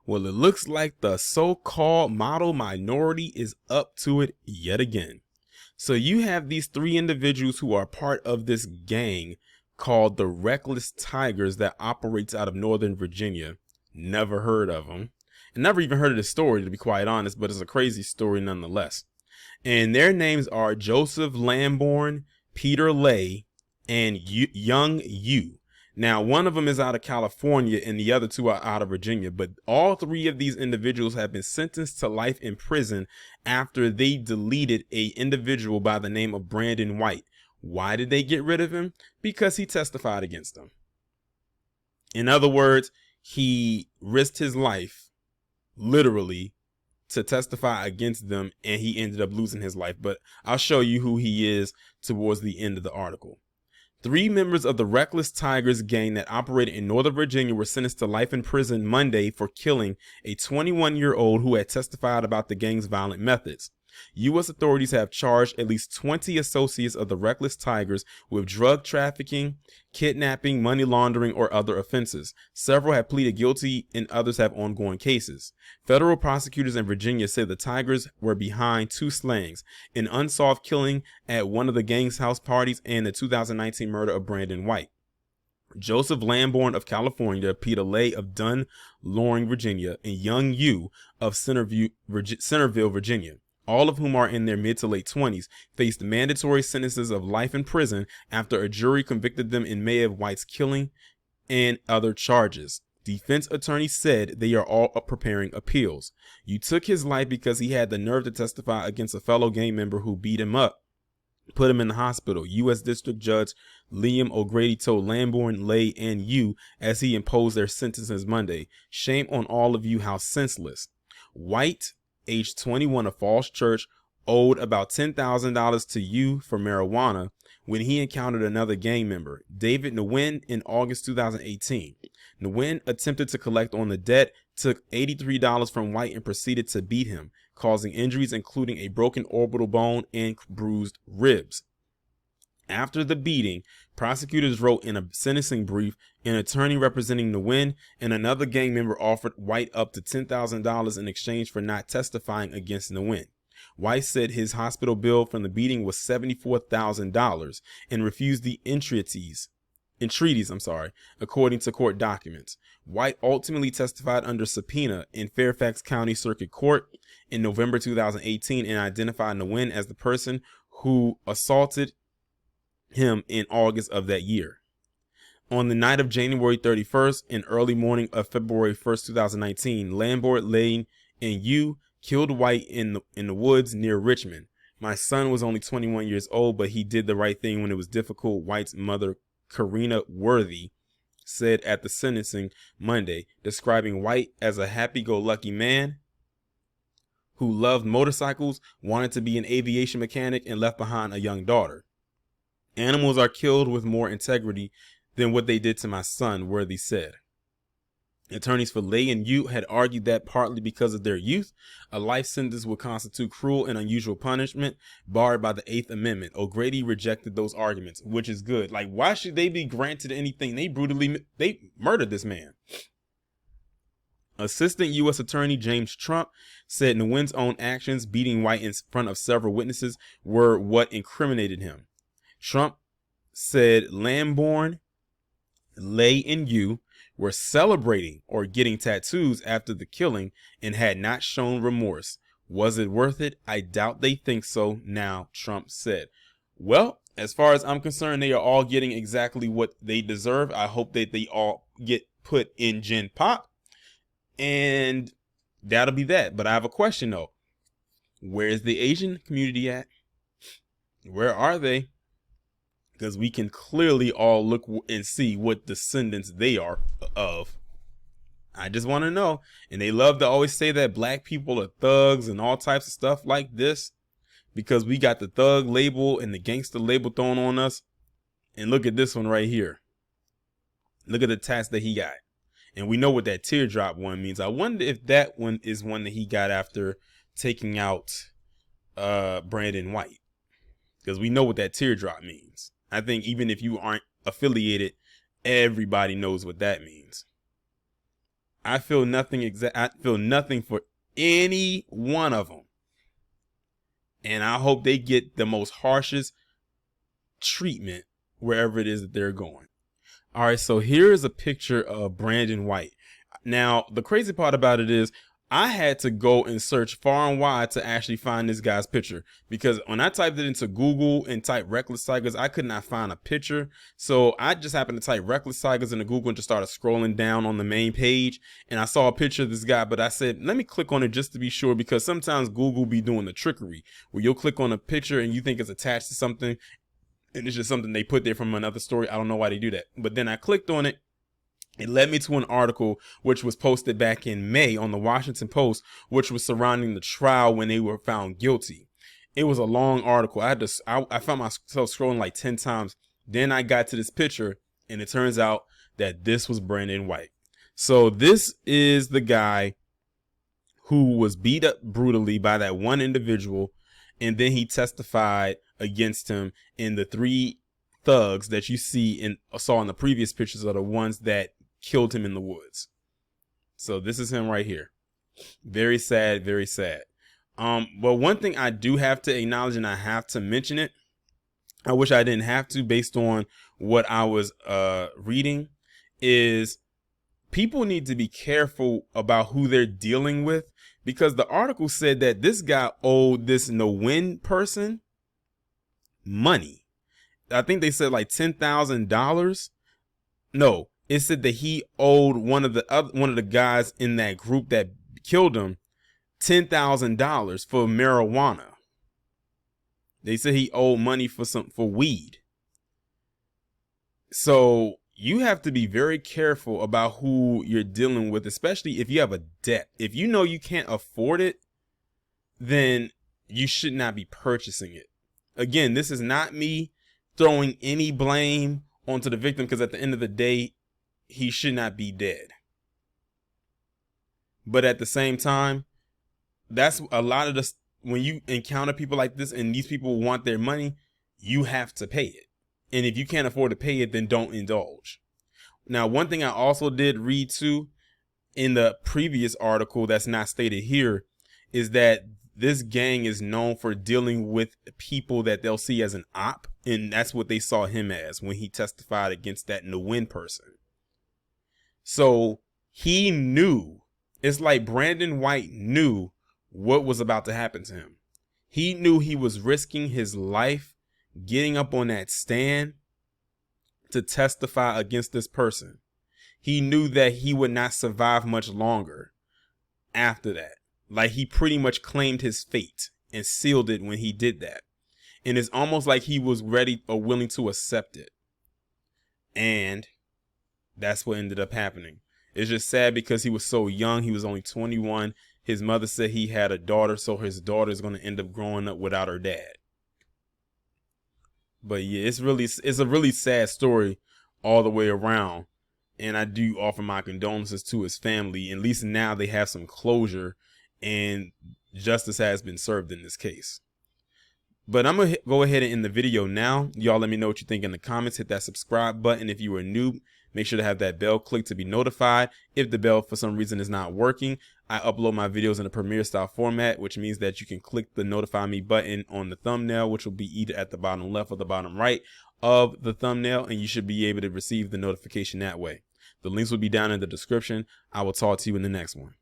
Well, it looks like the so-called model minority is up to it yet again. So you have these three individuals who are part of this gang called the Reckless Tigers that operates out of Northern Virginia. Never heard of them. And never even heard of the story, to be quite honest, but it's a crazy story nonetheless. And their names are Joseph Lamborn, Peter Lay, and Young Yu. Now, one of them is out of California and the other two are out of Virginia, but all three of these individuals have been sentenced to life in prison after they deleted a individual by the name of Brandon White. Why did they get rid of him? Because he testified against them. In other words, he risked his life, literally, to testify against them, and he ended up losing his life. But I'll show you who he is towards the end of the article. 3 members of the Reckless Tigers gang that operated in Northern Virginia were sentenced to life in prison Monday for killing a 21-year-old who had testified about the gang's violent methods. U.S. authorities have charged at least 20 associates of the Reckless Tigers with drug trafficking, kidnapping, money laundering, or other offenses. Several have pleaded guilty and others have ongoing cases. Federal prosecutors in Virginia say the Tigers were behind 2 slayings, an unsolved killing at one of the gang's house parties and the 2019 murder of Brandon White. Joseph Lamborn of California, Peter Lay of Dunn-Loring, Virginia, and Young Yu of Centerville, Virginia, all of whom are in their mid to late 20s, faced mandatory sentences of life in prison after a jury convicted them in May of White's killing and other charges. Defense attorneys said they are all preparing appeals. You took his life because he had the nerve to testify against a fellow gang member who beat him up, put him in the hospital, U.S. District Judge Liam O'Grady told Lamborn, Lay, and Yu as he imposed their sentences Monday. Shame on all of you, how senseless. White, age 21 of Falls Church, owed about $10,000 to Yu for marijuana when he encountered another gang member, David Nguyen, in August 2018. Nguyen attempted to collect on the debt, took $83 from White, and proceeded to beat him, causing injuries including a broken orbital bone and bruised ribs. After the beating, prosecutors wrote in a sentencing brief, an attorney representing Nguyen and another gang member offered White up to $10,000 in exchange for not testifying against Nguyen. White said his hospital bill from the beating was $74,000 and refused the entreaties, according to court documents. White ultimately testified under subpoena in Fairfax County Circuit Court in November 2018 and identified Nguyen as the person who assaulted him in August of that year. On the night of January 31st and early morning of February 1st, 2019, Lambert, Lane, and Yu killed White in the woods near Richmond. My son was only 21 years old, but he did the right thing when it was difficult, White's mother, Karina Worthy, said at the sentencing Monday, describing White as a happy-go-lucky man who loved motorcycles, wanted to be an aviation mechanic, and left behind a young daughter. Animals are killed with more integrity than what they did to my son, Worthy said. Attorneys for Lay and Yu had argued that partly because of their youth, a life sentence would constitute cruel and unusual punishment barred by the 8th Amendment. O'Grady rejected those arguments, which is good. Like, why should they be granted anything? They murdered this man. Assistant U.S. Attorney James Trump said Nguyen's own actions, beating White in front of several witnesses, were what incriminated him. Trump said Lamborn, Lay, and Yu were celebrating or getting tattoos after the killing and had not shown remorse. Was it worth it? I doubt they think so now, Trump said. Well, as far as I'm concerned, they are all getting exactly what they deserve. I hope that they all get put in Gen Pop, and that'll be that. But I have a question though. Where's the Asian community at? Where are they? Because we can clearly all look and see what descendants they are of. I just want to know. And they love to always say that black people are thugs and all types of stuff like this, because we got the thug label and the gangster label thrown on us. And look at this one right here. Look at the tats that he got. And we know what that teardrop one means. I wonder if that one is one that he got after taking out Brandon White, because we know what that teardrop means. I think even if you aren't affiliated, everybody knows what that means. I feel nothing I feel nothing for any one of them. And I hope they get the most harshest treatment wherever it is that they're going. All right, so here is a picture of Brandon White. Now, the crazy part about it is I had to go and search far and wide to actually find this guy's picture, because when I typed it into Google and typed Reckless Tigers, I could not find a picture. So I just happened to type Reckless Tigers into Google and just started scrolling down on the main page, and I saw a picture of this guy, but I said, let me click on it just to be sure, because sometimes Google be doing the trickery where you'll click on a picture and you think it's attached to something, and it's just something they put there from another story. I don't know why they do that. But then I clicked on it. It led me to an article which was posted back in May on the Washington Post, which was surrounding the trial when they were found guilty. It was a long article. I found myself scrolling like 10 times. Then I got to this picture, and it turns out that this was Brandon White. So this is the guy who was beat up brutally by that one individual, and then he testified against him. In the 3 thugs that you saw in the previous pictures are the ones that killed him in the woods. So this is him right here. Very sad, very sad. But one thing I do have to acknowledge, and I have to mention it, I wish I didn't have to based on what I was reading, is people need to be careful about who they're dealing with, because the article said that this guy owed this no-win person money. I think they said like $10,000. No, it said that he owed one of the guys in that group that killed him $10,000 for marijuana. They said he owed money for weed. So you have to be very careful about who you're dealing with, especially if you have a debt. If you know you can't afford it, then you should not be purchasing it. Again, this is not me throwing any blame onto the victim, because at the end of the day, he should not be dead. But at the same time, that's a lot of when you encounter people like this and these people want their money, you have to pay it. And if you can't afford to pay it, then don't indulge. Now, one thing I also did read too in the previous article that's not stated here is that this gang is known for dealing with people that they'll see as an op. And that's what they saw him as when he testified against that no-win person. So he knew, it's like Brandon White knew what was about to happen to him. He knew he was risking his life getting up on that stand to testify against this person. He knew that he would not survive much longer after that. Like, he pretty much claimed his fate and sealed it when he did that. And it's almost like he was ready or willing to accept it. And that's what ended up happening. It's just sad because he was so young. He was only 21. His mother said he had a daughter, so his daughter is going to end up growing up without her dad. But yeah, it's a really sad story all the way around. And I do offer my condolences to his family. At least now they have some closure and justice has been served in this case. But I'm going to go ahead and end the video now. Y'all let me know what you think in the comments. Hit that subscribe button. If you are new, make sure to have that bell clicked to be notified. If the bell for some reason is not working, I upload my videos in a Premiere style format, which means that you can click the notify me button on the thumbnail, which will be either at the bottom left or the bottom right of the thumbnail, and you should be able to receive the notification that way. The links will be down in the description. I will talk to you in the next one.